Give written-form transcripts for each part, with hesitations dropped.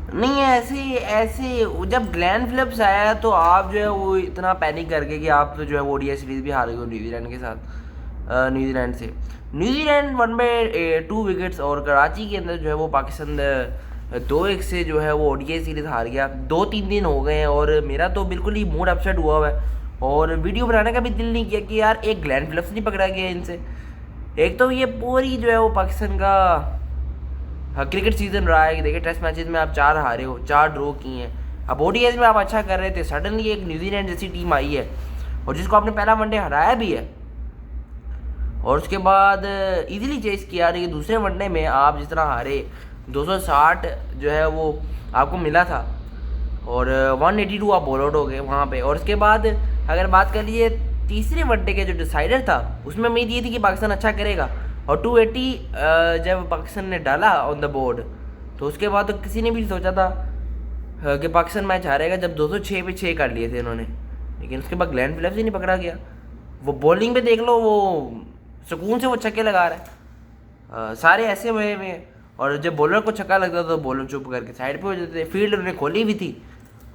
नहीं, ऐसे ऐसे जब ग्लेन फिलिप्स आया तो आप जो है वो इतना पैनिक करके कि आप तो जो है वो ओडीआई सीरीज भी हार गए हो न्यूजीलैंड के साथ, न्यूजीलैंड से। न्यूजीलैंड 1/2 विकेट्स, और कराची के अंदर जो है वो पाकिस्तान 2-1 से जो है वो ओडीआई सीरीज हार गया। 2-3 दिन हो गए हैं और मेरा तो बिल्कुल ही मूड अपसेट हुआ हुआ है, और वीडियो बनाने का भी दिल नहीं किया कि यार एक ग्लेन फिलिप्स नहीं पकड़ा गया इनसे। एक तो ये पूरी जो है वो पाकिस्तान का, हाँ, क्रिकेट सीजन रहा है कि देखिए टेस्ट मैचेस में आप 4 हारे हो, 4 ड्रॉ किए हैं। अब ओडीआईज में आप अच्छा कर रहे थे, सडनली एक न्यूजीलैंड जैसी टीम आई है और जिसको आपने पहला वनडे हराया भी है, और उसके बाद इजीली चेस किया। और ये दूसरे वनडे में आप जिस तरह हारे, 260 जो है वो आपको मिला था, और 182 आप बॉल आउट हो गए वहाँ पे। और उसके बाद अगर बात कर लीजिए तीसरे वनडे के जो डिसाइडर था, उसमें उम्मीद ये थी कि पाकिस्तान अच्छा करेगा, और 280 जब पाकिस्तान ने डाला ऑन द बोर्ड, तो उसके बाद तो किसी ने भी सोचा था कि पाकिस्तान मैच हारेगा, जब 206 पे 6 कर लिए थे इन्होंने। लेकिन उसके बाद ग्लेन फिलिप्स ही नहीं पकड़ा गया। वो बॉलिंग पे देख लो, वो सुकून से वो छक्के लगा रहा है, सारे ऐसे हुए हुए हैं। और जब बॉलर को छक्का लगता था तो बॉलर चुप करके साइड पे हो जाते थे, फील्ड उन्होंने खोली भी थी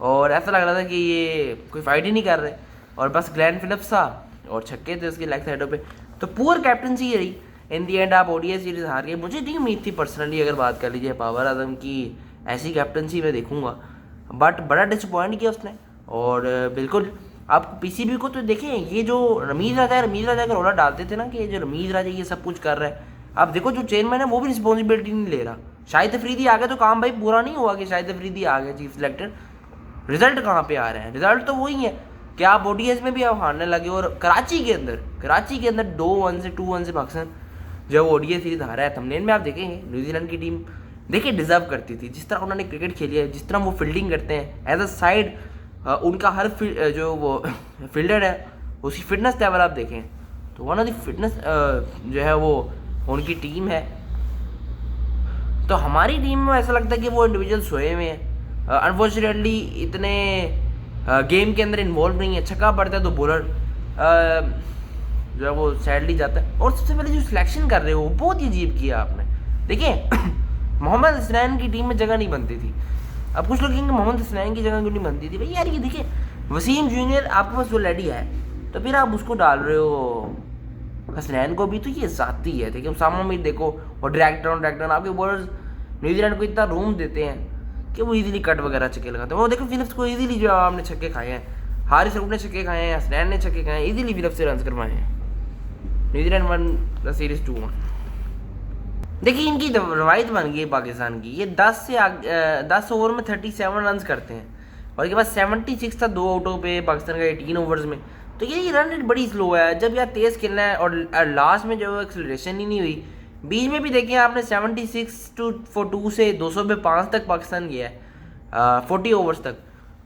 और ऐसा लग रहा था कि ये कोई फाइट ही नहीं कर रहे, और बस ग्लेन फिलिप्स था और छक्के थे उसकी लेग साइडों पे। तो पुअर कैप्टनसी ये रही। इन दी एंड आप ओडीआई सीरीज हार गए। मुझे नहीं उम्मीद थी पर्सनली, अगर बात कर लीजिए बाबर आजम की ऐसी कैप्टनसी मैं देखूंगा, बट बड़ा डिसअपॉइंट किया उसने। और बिल्कुल आप पीसीबी को तो देखें, ये जो रमीज राजा का रोला डालते थे ना कि ये जो रमीज राजा ये सब कुछ कर रहा है, आप देखो जो चेयरमैन है वो भी रिस्पॉन्सिबिलिटी नहीं ले रहा। शाहिद अफरीदी आ गया तो काम भाई पूरा नहीं हुआ कि शाहिद अफरीदी आ गया चीफ सिलेक्टर, रिजल्ट कहाँ पे आ रहे हैं? रिजल्ट तो वही है कि आप ओडीएस में भी आप हारने लगे, और कराची के अंदर 2-1 से 2-1 से पाकिस्तान जो वो ओडीआई सीरीज हारा है। थंबनेल में आप देखेंगे न्यूजीलैंड की टीम देखिए डिजर्व करती थी, जिस तरह उन्होंने क्रिकेट खेली है, जिस तरह वो फील्डिंग करते हैं एज अ साइड, उनका हर जो वो फील्डर है उसकी फिटनेस लेवल आप देखें तो वन ऑफ द फिटनेस जो है वो उनकी टीम है। तो हमारी टीम में ऐसा लगता है कि वो इंडिविजुअल सोए हुए हैं, अनफॉर्चुनेटली इतने गेम के अंदर इन्वॉल्व नहीं है। छक्का पड़ता है तो बॉलर जो है वो सैडली जाता है। और सबसे पहले जो सिलेक्शन कर रहे हो वो बहुत ही अजीब किया आपने। देखिए मोहम्मद हसनैन की टीम में जगह नहीं बनती थी। अब कुछ लोग कहेंगे मोहम्मद हसनैन की जगह क्यों नहीं बनती थी? भाई यार ये देखिए वसीम जूनियर आपके पास ऑलरेडी है, तो फिर आप उसको डाल रहे हो हसनैन को भी, तो ये जाती है। देखिए उसामा मीर देखो, और डायरेक्टर आपके बॉलर्स न्यूजीलैंड को इतना रूम देते हैं कि वो इजीली कट वगैरह छक्के लगाते हैं। वो देखो फिलिप्स को इजीली जो आपने छक्के खाए हैं, हारिस रऊफ ने छक्के खाए हैं, हसनैन ने छक्के खाए हैं, इजीली फिलिप्स से रन करवाए हैं। New Zealand one the series 2-1। देखिए इनकी रवायत बन गई पाकिस्तान की, ये 10 ओवर में 37 रन करते हैं, और इसके बाद 76 था 2 आउटों पे पाकिस्तान का 18 ओवर्स में। तो ये रन रेट बड़ी स्लो है जब यार तेज़ खेलना है, और लास्ट में जो एक्सेलरेशन ही नहीं हुई। बीच में भी देखिए आपने 76 to 2 से 200 पे 5 तक पाकिस्तान गया है 40 ओवर्स तक।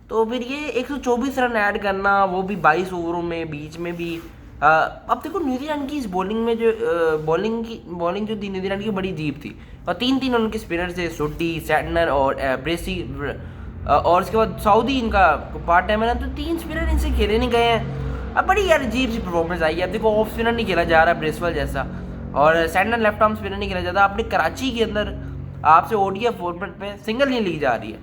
तो फिर ये 124 रन ऐड करना, वो भी 22 ओवरों में, बीच में भी। अब देखो न्यूजीलैंड की इस बॉलिंग में जो बॉलिंग जो थी न्यूजीलैंड की बड़ी अजीब थी, और 3 उनके स्पिनर थे, सोटी, सैटनर और ब्रेसी, और उसके बाद सऊदी इनका पार्ट टाइम है ना, तो 3 स्पिनर इनसे खेले नहीं गए हैं। अब बड़ी यार अजीब सी परफॉर्मेंस आई है। अब देखो ऑफ स्पिनर नहीं खेला जा रहा ब्रेसवेल जैसा, और सैटनर लेफ्ट आर्म स्पिनर नहीं खेला जाता। अपनी कराची के अंदर आपसे ओडीआई फॉर्मेट पे सिंगल नहीं ली जा रही है।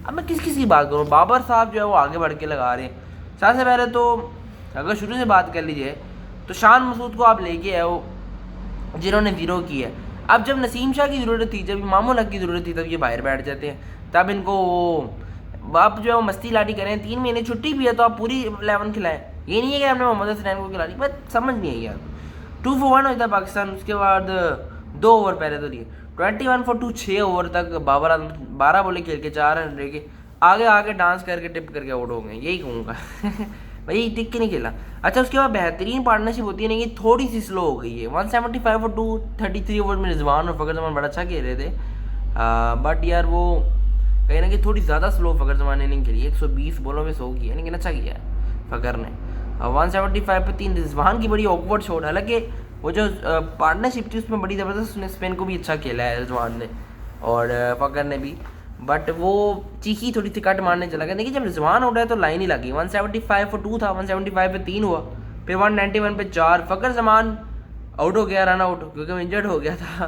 अब मैं किस की बात करूँ? बाबर साहब जो है वो आगे बढ़ के लगा रहे हैं। सबसे पहले तो अगर शुरू से बात कर लीजिए तो शान मसूद को आप लेके आए हो जिन्होंने जीरो की है। अब जब नसीम शाह की ज़रूरत थी, जब इमामुल हक की ज़रूरत थी, तब ये बाहर बैठ जाते हैं। तब इनको आप जो है वो मस्ती लाठी करें, 3 महीने छुट्टी भी है तो आप पूरी 11 खिलाएं। ये नहीं है कि आपने मोहम्मद हसनैन को खिला दी, बस समझ नहीं आई यार। 2 for 1 होता पाकिस्तान, उसके बाद 2 ओवर पहले तो दिए, 21 for 2 6 ओवर तक बाबर आजम 12 बॉलें खेल के 4 रन लेके आगे आगे डांस करके टिप करके आउट हो गए, यही कहूँगा भाई टिक के नहीं खेला। अच्छा उसके बाद बेहतरीन पार्टनरशिप होती है नहीं, कि थोड़ी सी स्लो हो गई है। 175 for 2 33 ओवर में रिजवान और फ़खर जमान बड़ा अच्छा खेल रहे थे, बट यार वो कहीं ना कहीं थोड़ी ज़्यादा स्लो फ़खर जमान ने नहीं खेली। 120 बॉलों में 100 किया, लेकिन अच्छा किया फ़खर ने। 175 पे 3 रिजवान की बड़ी ऑकवर्ड शॉट, हालांकि वो जो पार्टनरशिप थी उसमें बड़ी ज़बरदस्त, उसने स्पिन को भी अच्छा खेला है रिजवान ने और फ़खर ने भी, बट वो चीखी थोड़ी सी कट मारने चला गया। देखिए जब रिजवान उड़ा है तो लाइन ही लगी। 175 for 2 था, 175 पे 3 हुआ, फिर 191 पे 4। फ़खर जमान आउट हो गया, रन आउट, क्योंकि वो इंजर्ड हो गया था,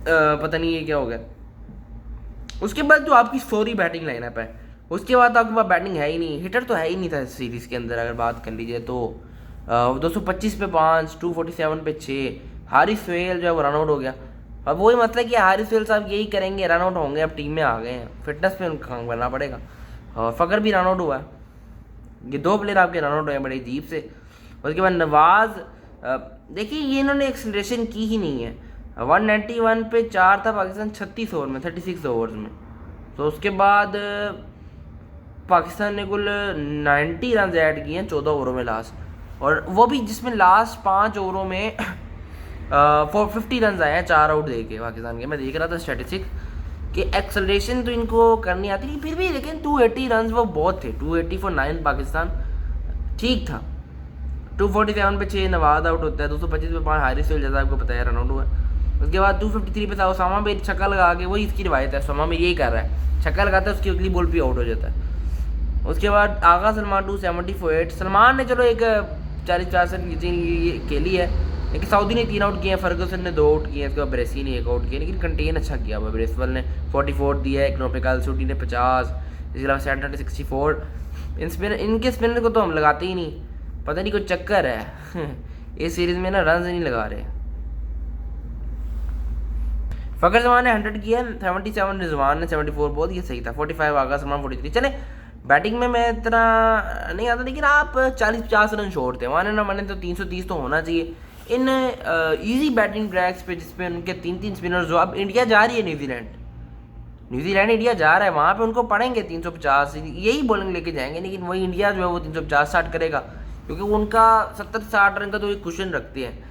पता नहीं ये क्या हो गया। उसके बाद जो आपकी सॉरी बैटिंग लाइनअप है, उसके बाद आपके पास बैटिंग है ही नहीं, हिटर तो है ही नहीं था इस सीरीज़ के अंदर। अगर बात कर लीजिए तो 225 पे 5, 247 पे 6, हारिस सोहेल जो है वो रन आउट हो गया। अब वही मतलब कि हारिस सोहेल साहब यही करेंगे, रन आउट होंगे, अब टीम में आ गए हैं, फिटनेस पे उनका काम करना पड़ेगा। और फ़कर भी रन आउट हुआ है, ये 2 प्लेयर आपके रन आउट हुए हैं बड़े अजीब से। उसके बाद नवाज, देखिए ये इन्होंने एक्सलेशन की ही नहीं है। 191 पे 4 था पाकिस्तान 36 ओवर में, 36 ओवर्स में। तो उसके बाद पाकिस्तान ने कुल 90 रन ऐड किए हैं 14 ओवरों में लास्ट, और वो भी जिसमें लास्ट 5 ओवरों में 450 रन आए हैं 4 आउट दे के पाकिस्तान के। मैं देख रहा था स्टैटिस्टिक्स कि एक्सलेशन तो इनको करनी आती नहीं, फिर भी लेकिन 280 रन वो बहुत थे। 280 फॉर 9 पाकिस्तान ठीक था। 247 पे 6 नवाज आउट होता है, 225 पे 5 हारिस सोहेल जैसा आपको पता है रन आउट हुआ। उसके बाद 253 पे था उसामा भी छक्का लगा के, वही इसकी रिवायत है, उसामा में यही कर रहा है, छक्का लगाता है उसकी अगली बॉल पे आउट हो जाता है। उसके बाद आगा सलमान 274, सलमान ने चलो एक 40 खेली है, लेकिन सऊदी ने 3 आउट किए हैं, फर्गुसन ने 2 आउट किए हैं, इसके बाद ब्रेसी ने 1 आउट किया, लेकिन कंटेन अच्छा किया हुआ। ब्रेसवेल ने 44 दिया है, इकनोपिकल सूटी ने 50, इसके अलावा सेंटर 64। इनके स्पिनर को तो हम लगाते ही नहीं, पता नहीं कोई चक्कर है इस सीरीज़ में ना रन नहीं लगा रहे। फ़कर जमान ने 100 किया, 77 रिजवान ने 74 बहुत, ये सही था। 45 आगा सलमान 43। चले बैटिंग में मैं इतना नहीं आता, लेकिन आप 40-50 रन छोड़ते हैं, माने ना माने तो 330 तो होना चाहिए इन इजी बैटिंग ट्रैक्स पे, जिसपे उनके 3-3 स्पिनर्स। जो अब इंडिया जा रही है न्यूजीलैंड इंडिया जा रहा है, वहाँ पे उनको पड़ेंगे 350, यही बॉलिंग लेके जाएंगे, लेकिन वही इंडिया जो है वो 350 स्टार्ट करेगा, क्योंकि उनका 70-60 रन का तो एक क्वेश्चन रखते हैं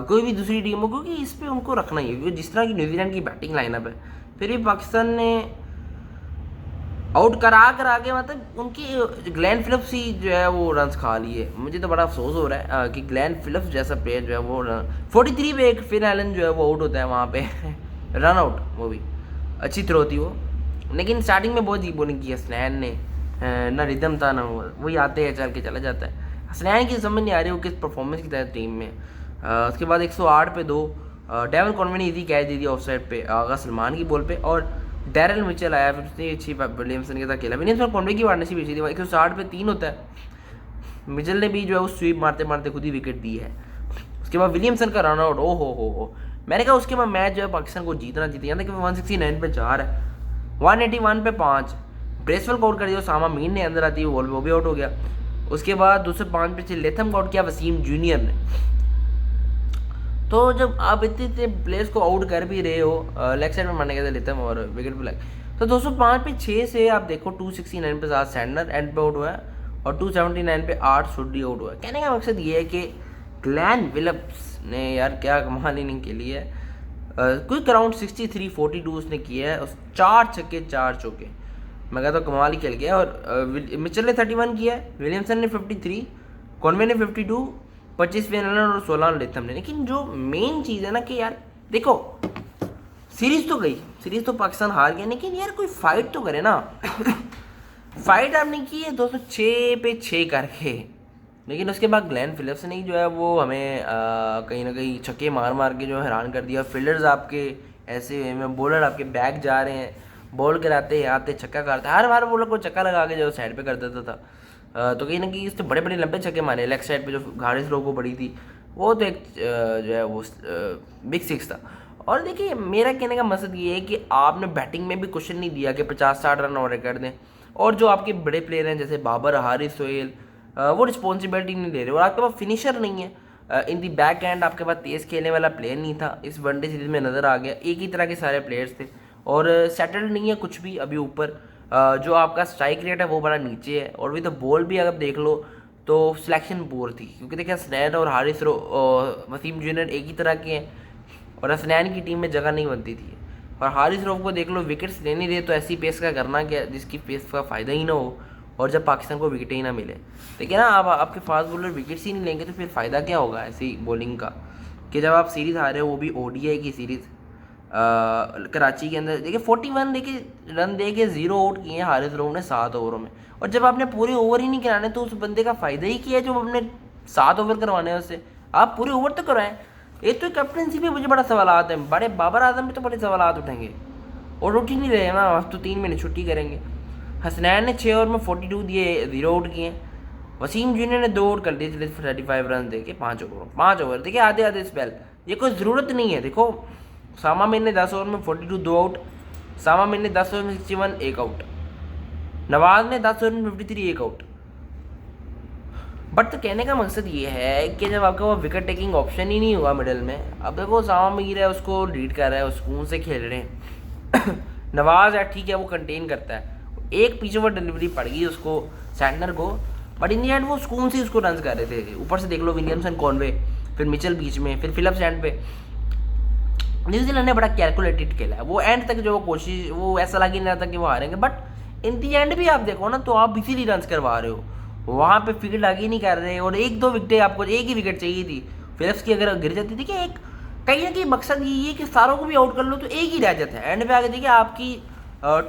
कोई भी दूसरी टीम हो, क्योंकि इस पर उनको रखना ही है, क्योंकि जिस तरह की न्यूजीलैंड की बैटिंग लाइनअप है, फिर भी पाकिस्तान ने आउट करा के मतलब उनकी ग्लेन फिलिप्स ही जो है वो रन्स खा लिए। मुझे तो बड़ा अफसोस हो रहा है कि ग्लेन फिलिप्स जैसा प्लेयर जो है वो 43 पे एक फिन एलन जो है वो आउट होता है वहाँ पे रन आउट, वो भी अच्छी थ्रो थी वो, लेकिन स्टार्टिंग में बहुत ही बॉलिंग की हसनैन ने, ना रिदम था ना वही आते हैं चल के चला जाता है। हसनैन की समझ नहीं आ रही वो किस परफॉर्मेंस की तरह टीम में। उसके बाद 108 पे 2 डेविल कॉनवे ने ईजी कैच दे दिया ऑफ साइड पे आगा सलमान की बॉल पे, और डैरल मिचेल आया, फिर उसने अच्छी विलियमसन के साथ खेला। विलियमसन कॉनवे की पार्टनरशिप अच्छी थी। 160 पे 3 होता है, मिचेल ने भी जो है वो स्वीप मारते मारते खुद ही विकेट दी है। उसके बाद विलियमसन का रन आउट, ओ हो, मैंने कहा उसके बाद मैच जो है पाकिस्तान को जीतना चाहिए, यहाँ तक 169 पे 4 है, 181 पे 5 ब्रेसवेल को आउट कर दिया, सामा मीन ने अंदर आती है बॉल पे वो भी आउट हो गया। उसके बाद 205 पे 6 लेथम को आउट किया वसीम जूनियर ने। तो जब आप इतने प्लेयर्स को आउट कर भी रहे हो, लेग साइड में मारने गए थे लेथम और विकेट पे लग, तो 205 पे 6 से आप देखो 269 पे 7 सैंडनर एंड पे आउट हुआ है, और 279 पे 8 शुडी आउट हुआ है। कहने का मकसद ये है कि ग्लेन फिलिप्स ने यार क्या कमाल इनिंग के लिए क्विक अराउंड 63-42 उसने किया है, उस 4 छक्के 4 चौके, मैं कहता हूँ कमाल ही खेल गया। और मिचेल ने 31 किया है, विलियमसन ने 53, कॉनवे ने 52, 25 फेनलन और 16 लेथम ने। लेकिन जो मेन चीज़ है ना कि यार देखो सीरीज़ तो गई, सीरीज़ तो पाकिस्तान हार गया, लेकिन यार कोई फाइट तो करे ना फाइट आपने की है 206 पे 6 करके, लेकिन उसके बाद ग्लेन फिलिप्स ने जो है वो हमें कहीं ना कहीं छक्के मार मार के जो हैरान कर दिया। फील्डर्स आपके ऐसे वे में, बॉलर आपके बैक जा रहे हैं, बॉल कराते आते छक्का करते, हर बार बॉलर को चक्का लगा के जो साइड पे कर देता था। तो कहीं ना कहीं इससे बड़े बड़े लंबे छक्के मारे, लेग साइड पे जो हारिस रो को पड़ी थी वो तो एक जो है वो बिग 6 था। और देखिए मेरा कहने का मकसद ये है कि आपने बैटिंग में भी क्वेश्चन नहीं दिया कि 50-60 रन और कर दें, और जो आपके बड़े प्लेयर हैं जैसे बाबर, हारिस सोहेल, वो रिस्पॉन्सिबिलिटी नहीं ले रहे, और आपके पास फिनिशर नहीं है इन दी बैक एंड, आपके पास तेज़ खेलने वाला प्लेयर नहीं था। इस वनडे सीरीज में नज़र आ गया, एक ही तरह के सारे प्लेयर्स थे, और सेटल्ड नहीं है कुछ भी अभी ऊपर। जो आपका स्ट्राइक रेट है वो बड़ा नीचे है, और विद द बॉल भी अगर देख लो तो सिलेक्शन पोर थी, क्योंकि देखिए हसनैन और हारिस वसीम जूनियर एक ही तरह के हैं, और हसनैन की टीम में जगह नहीं बनती थी। और हारिस रऊफ को देख लो, विकेट्स ले नहीं रहे, तो ऐसी पेस का करना क्या जिसकी पेस का फ़ायदा ही ना हो, और जब पाकिस्तान को विकेट ही ना मिले। देखिए ना, आप आपके फास्ट बॉलर विकेट्स ही नहीं लेंगे तो फिर फ़ायदा क्या होगा ऐसी बॉलिंग का, कि जब आप सीरीज़ हारे हो, वो भी ODI की सीरीज़ कराची के अंदर। देखिए 41 देखिए रन दे के 0 आउट किए हैं हारिस रऊफ ने 7 ओवरों में, और जब आपने पूरे ओवर ही नहीं कराने तो उस बंदे का फ़ायदा ही किया है जो आपने 7 ओवर करवाने हैं उससे। आप पूरे ओवर तो करवाएं। एक तो कैप्टनसी पे मुझे बड़ा सवाल है, बड़े बाबर आजम पे तो बड़े सवाल उठेंगे, और उठ ही नहीं रहे ना, अब तो 3 महीने छुट्टी करेंगे। हसनैन ने 6 ओवर में 42 दिए, 0 आउट किए। वसीम जूनियर ने 2 ओवर कर दिए, चलिए 35 रन दे के 5 ओवर देखिए, आधे आधे स्पेल, ये कोई ज़रूरत नहीं है। देखो सामा मीर ने 10 ओवर में 42 2 आउट, सामा मीर ने 10 ओवर में 61 1 आउट, नवाज ने 10 ओवर में 53 1 आउट। बट तो कहने का मकसद ये है कि जब आपका वो विकेट टेकिंग ऑप्शन ही नहीं हुआ मिडल में, अब देखो सामा मीर है उसको लीड कर रहा है, उस सुकून से खेल रहे हैं नवाज है ठीक है वो कंटेन करता है, एक पीछे ओवर डिलीवरी पड़ गई उसको सैंडनर को, बट इन दी एंड वो सुकून से उसको रन कर रहे थे। ऊपर से देख लो विलियमसन कॉनवे, फिर मिचेल बीच में, फिर फिलिप्स एंड पे। न्यूजीलैंड ने बड़ा कैलकुलेटेड खेला है, वो एंड तक जो कोशिश, वो ऐसा लग ही नहीं रहा था कि वो हारेंगे, बट इन दी एंड भी आप देखो ना तो आप इसीलिए रन करवा रहे हो, वहाँ पे फील्ड आगे नहीं कर रहे, और 1-2 विकेटें आपको, एक ही विकेट चाहिए थी फिलिप्स की, अगर गिर जाती थी कि एक कहीं ना कहीं मकसद ये है कि सारों को भी आउट कर लो तो एक ही रह जाता है। एंड पे आगे देखिए आपकी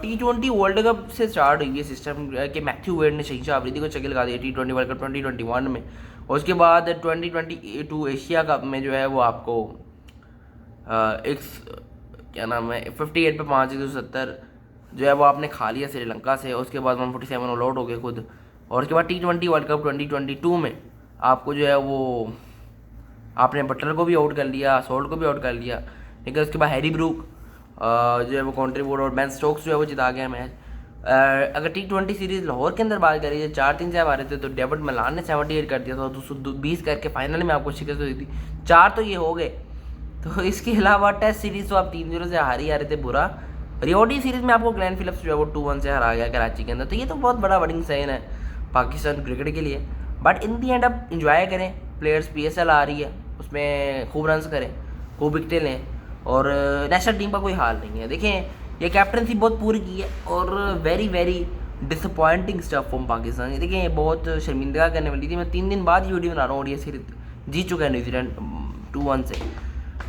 T20 वर्ल्ड कप से स्टार्ट हुई है सिस्टम कि मैथ्यू वेड ने शहीद आफरीदी को चक्के लगा दिया T20 वर्ल्ड कप 2021 में, और उसके बाद 2022 एशिया कप में जो है वो आपको एक क्या नाम है 58 पे 570 जो है वो आपने खा लिया श्रीलंका से, उसके बाद 147 ऑल आउट हो गए खुद, और उसके बाद T20 वर्ल्ड कप 2022 में आपको जो है वो आपने बटलर को भी आउट कर लिया, सोल्ट को भी आउट कर लिया, लेकिन उसके बाद हैरी ब्रूक जो है वो कंट्रीब्यूट, और बेन स्टोक्स जो है वो जिता गया मैच। अगर T20 सीरीज़ लाहौर के अंदर बात करिए 4-3 से हारे थे, तो डेविड मलान ने 78 कर दिया था, 220 करके फाइनल में आपको शिकस्त हुई थी, 4 तो ये हो गए। तो इसके अलावा टेस्ट सीरीज़ तो आप 3-0 से हार ही आ रहे थे बुरा, रियोडी सीरीज़ में आपको ग्लेन फिलिप्स जो है वो 2-1 से हरा गया कराची के अंदर, तो ये तो बहुत बड़ा वर्डिंग साइन है पाकिस्तान क्रिकेट के लिए। बट इन दी एंड अब इंजॉय करें, प्लेयर्स PSL आ रही है उसमें खूब रन्स करें, खूब विकटें लें, और नेशनल टीम का कोई हाल नहीं है। देखें ये कैप्टनसी बहुत पूरी की है, और very very disappointing stuff from Pakistan. देखिए ये बहुत शर्मिंदा करने वाली थी, मैं 3 दिन बाद वीडियो बना रहा हूँ, ODI सीरीज जीत चुका है न्यूजीलैंड 2-1 से।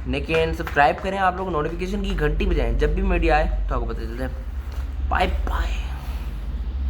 लेकिन सब्सक्राइब करें आप लोग, नोटिफिकेशन की घंटी बजाएं, जब भी मीडिया आए तो आपको पता चल जाए। Bye bye.